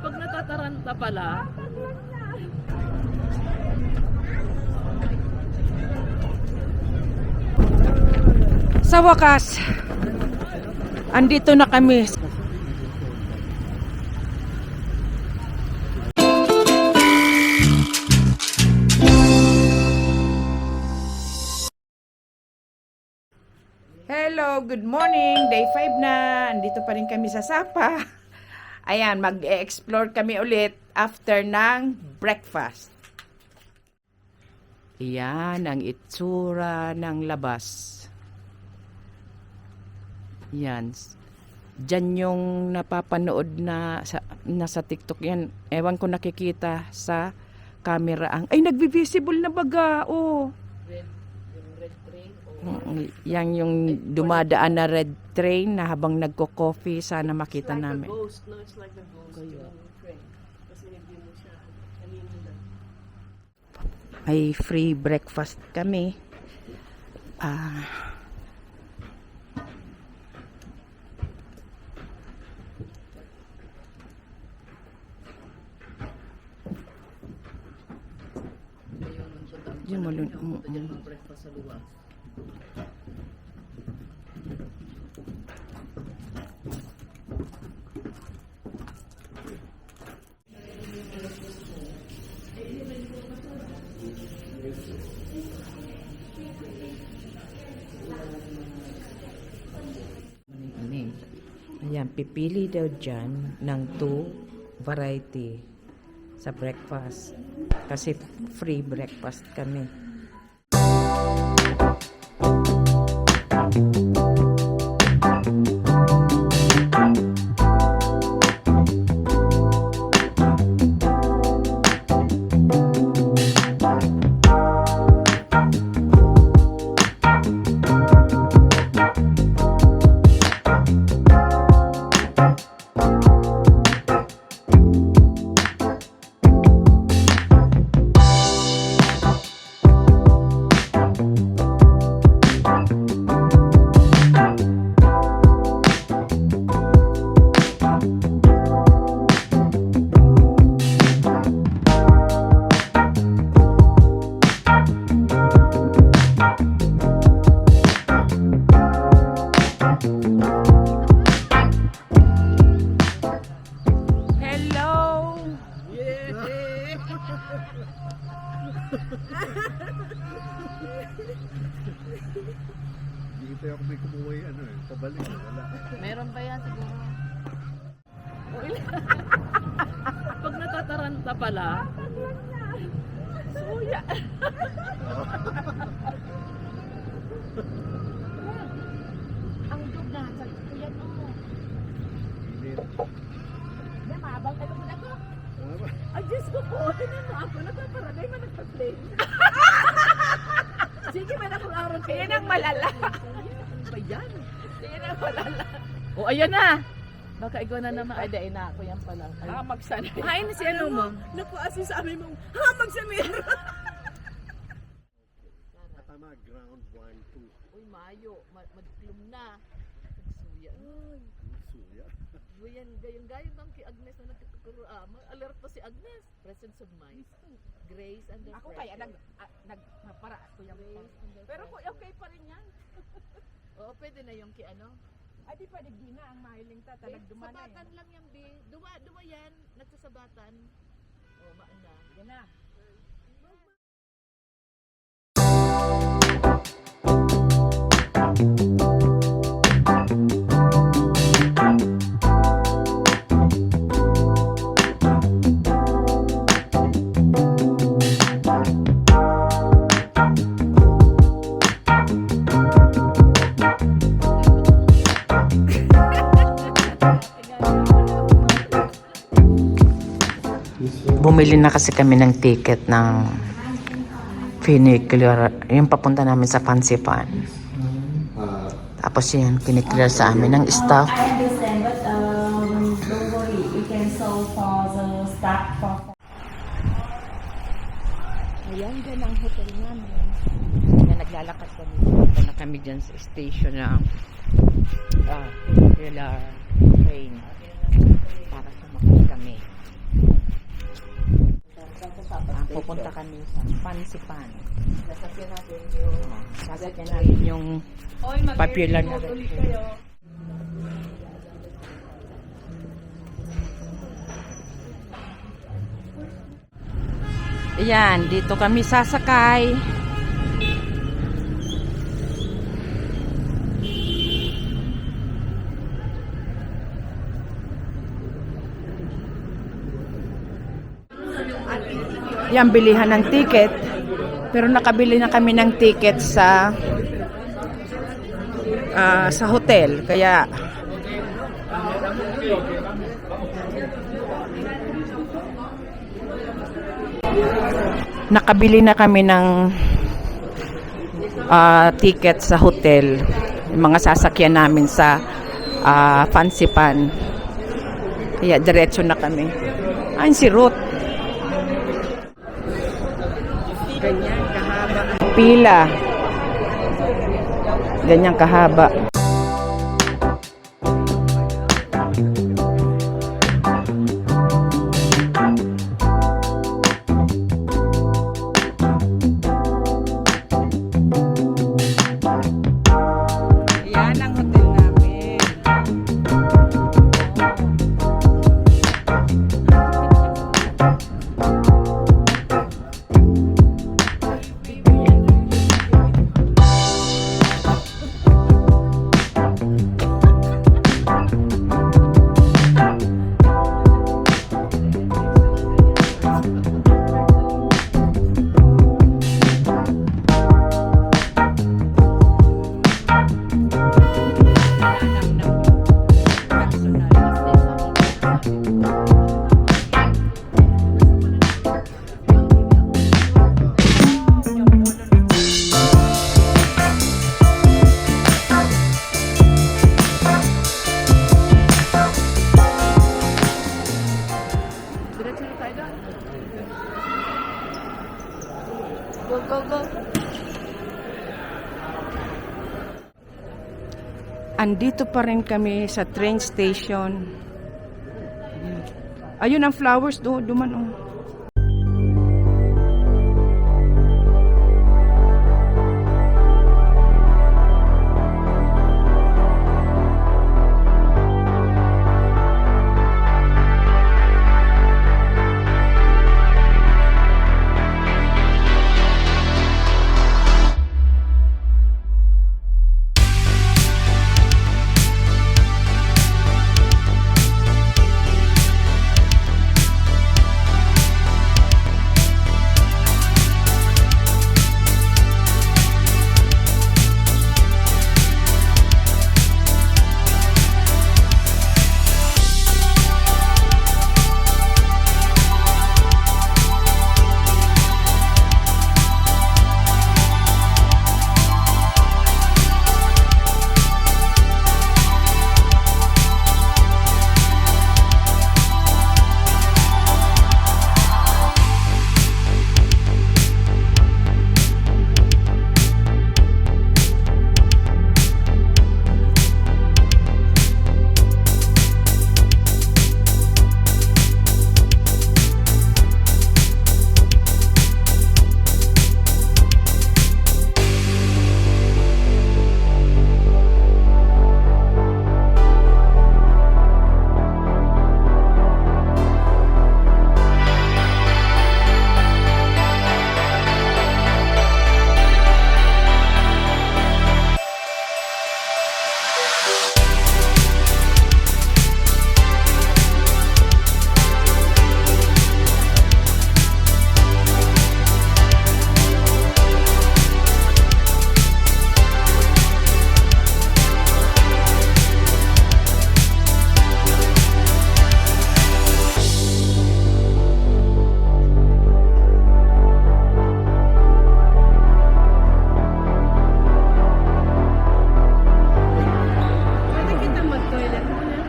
Pag natataranta pala. Sa wakas, andito na kami. Hello, good morning. Day 5 na. Andito pa rin kami sa Sapa. Ayan, mag-explore kami ulit after ng breakfast. Ayan ang itsura ng labas. Yan. Diyan yung napapanood na nasa TikTok yan. Ewan ko nakikita sa camera ang ay nagbi-visible na baga. Oh. Yung red train. Yan yung dumadaan na red train na habang nagko-coffee sana makita like namin. Ghost. No, it's like the ghost train. Kasi hindi mo siya kanina lang. May free breakfast kami. Yung Breakfast sa luwas. Ayan, pipili daw dyan ng 2 variety sa breakfast. Kasi free breakfast kami. Hindi pa ako may kumuha pabalik. Wala. Meron ba yan siguro? Pag natataranta pala, suya. Ang dog na sa kuya mo. Hindi. May mabang tayo mo na ko. Ay, Diyos ko po, tinan mo ako, nagpaparanay man nagpa-play. Sige, may nakularon kayo. Yan ang malala. Ano ba yan? Yan ang malala. O, ayan na. Baka ikaw na naman. Ay, dahil na ako yan pala. Hamag sana. Ay, na si ano mo? Naku-asin sa amin mong hamag sa mero. Tama, ground 1, 2. Uy, Mayo. Magklum na. Nagsuya. Suya. Gayan bang kay Agnes na nagkakaroon. Alerto si Agnes. Presence of mind. Grace and Ako kaya nagpara ko yung pero kung okay pa rin yan. Oo, pwede na yung kay ano. Ay, di pa na ang mahiling ta. Talag dumana Sabatan lang yan, B. Duwa yan. Nagsasabatan. Oo, maan na. Yan na. Bumili na kasi kami ng ticket ng funicular, yung papunta namin sa Pansipan. Tapos yan, kiniklear sa amin ng staff. I understand, but don't worry, we can solve for the staff for. Ayan, dyan ang hotel namin. Ayan, naglalakad kami. Punta na kami dyan sa station na funicular train. pupunta kami sa Pansipan. Sasakyan natin yung popular na restaurant. Ayan, dito kami sasakay. Yan, bilihan ng ticket. Pero nakabili na kami ng ticket sa hotel. Kaya nakabili na kami ng ticket sa hotel. Yung mga sasakyan namin sa Pansipan. Kaya diretso na kami. Ayun si Ruth. Ganyan kahaba ang pila. Ganyan kahaba. Yan ang hotel namin. Diretso na tayo doon. Go, go, go. Andito pa rin kami sa train station. Ayun ang flowers do, duman oh.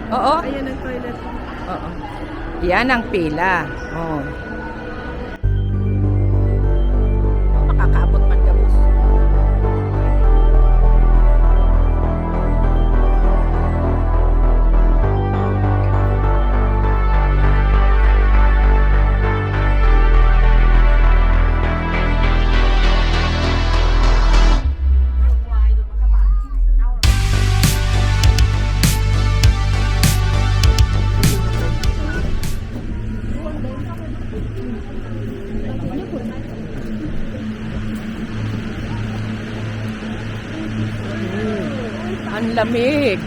Oo. Ayan ang toilet. Oo. Yan ang pila. Oh. Makakaabot man gabos. lamig.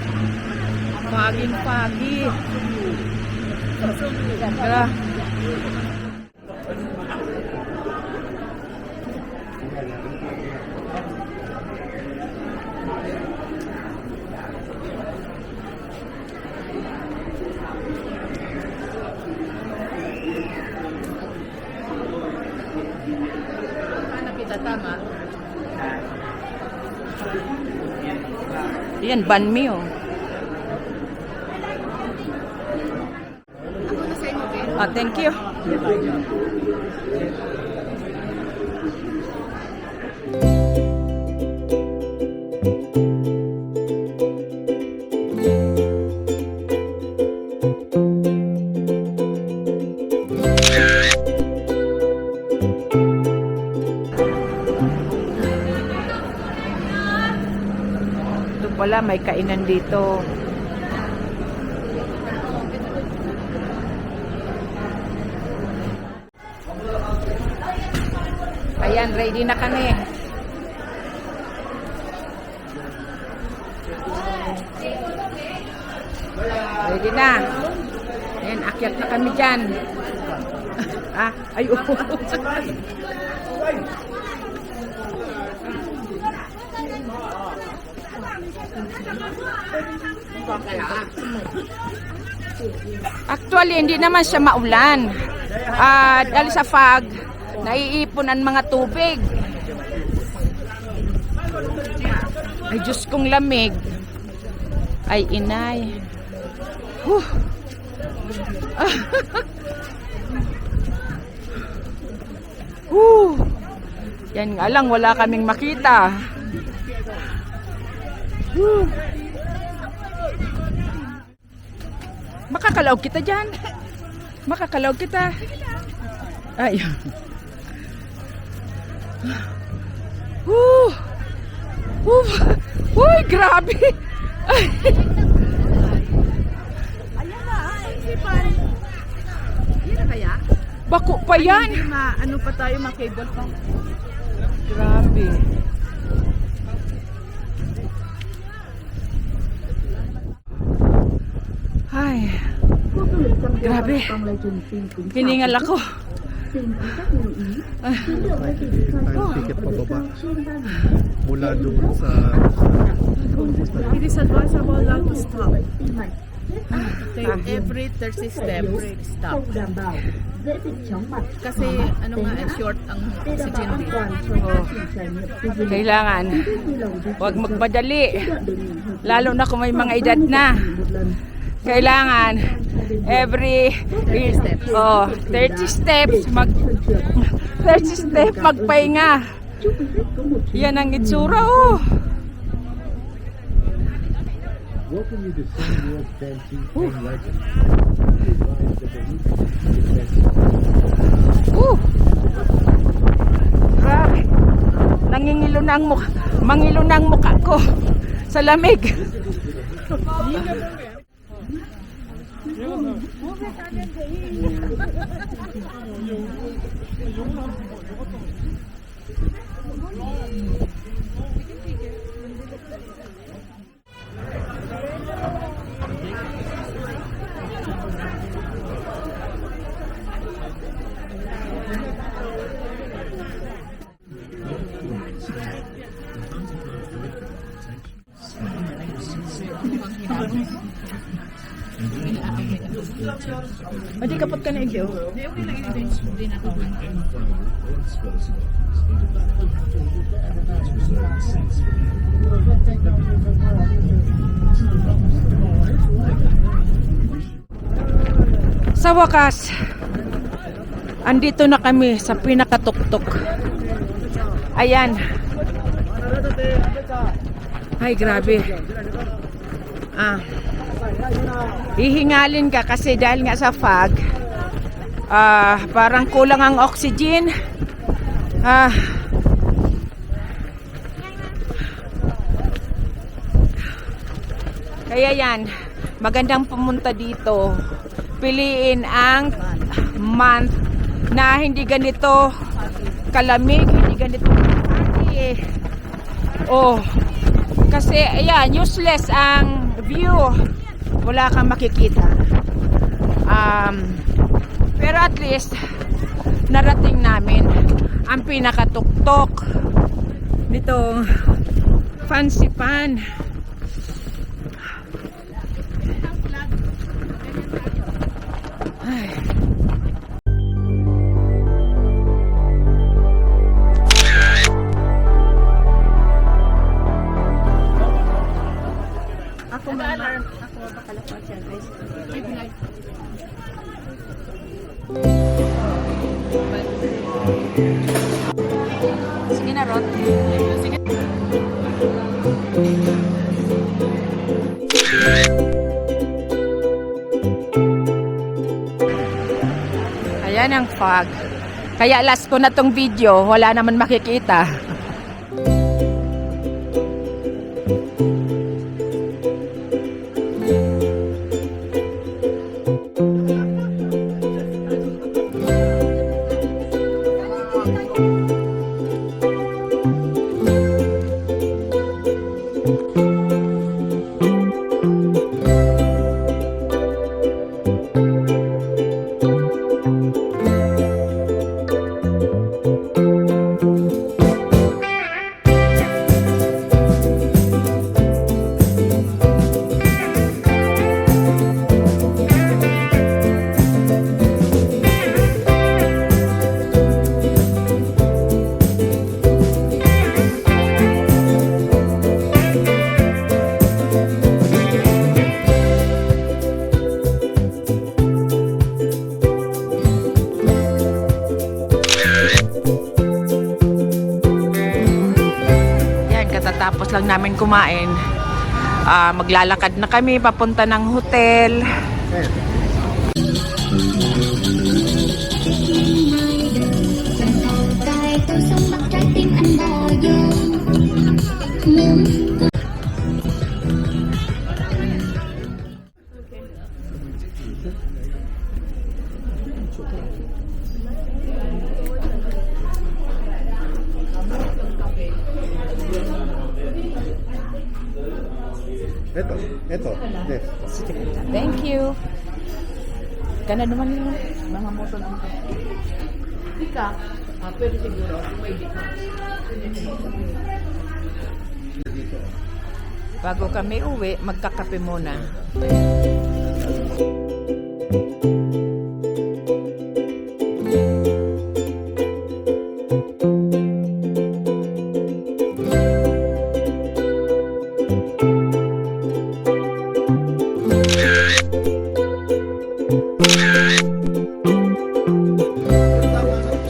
Paging-pagi. Tara. Hanap kita, tama? Yan, banh mi oh. Ako na sa inyo, Ben. Ah, thank you. Ito pala, may kainan dito. Ayan, ready na kami. Ready na. Ayan, akyat na kami dyan. Ah, ay, Actually, hindi naman siya maulan. Dahil sa fog, naiipon ang mga tubig. Ay, Diyos kong lamig. Ay, inay. Huh. Yan nga lang, wala kaming makita. Makakalaog kita dyan. Makakalaog kita. Ay. Uy, grabe. Ay. Ayan na, isipan. Yan na kaya? Bako pa yan. Ano pa tayo, cable pa. Grabe. Ay. Grabe. Hiningal ako. Tayong ticket pababa. Mula doon sa... It is advisable not to stop. Take every 30 steps, stop. Kasi ano nga, short ang oxygen dito. Kailangan. Huwag magmadali. Lalo na kung may mga edad na. Kailangan every 30 steps 30 steps magpahinga. Yan ang itsura oh. Welcome you to Sun World Dancing King Legend. Grabe. Nangingilo na ang mukha. Mangilo na ang mukha ko sa lamig. Hindi kapot ka na igyo. Sa wakas, andito na kami sa pinakatuktok. Ayan. Ay, grabe. Hihingalin ka kasi dahil nga sa fog, parang kulang ang oxygen. Kaya yan, magandang pumunta dito. Piliin ang month na hindi ganito kalamig, hindi ganito kalamig. Oh, Kasi ayan, useless ang view. Wala kang makikita. Pero at least narating namin ang pinakatuktok nitong fancy pan. Ay. Ako mamar. Ako bakala ko siya guys. Ay binay. Sige na, Rod. Ayan ang fog. Kaya last ko na tong video, wala naman makikita. Katatapos lang namin kumain. Maglalakad na kami papunta ng hotel. Ito. Yes. Thank you. Kana naman yung mga moto ng Dika. Pwede siguro. May dika. bago kami uwi, magkakape muna.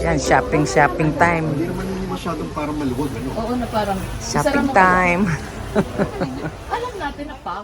Yan, shopping time. Hindi naman masyadong parang maluwag, ano? Oo na parang. Shopping time. Alam natin na pa.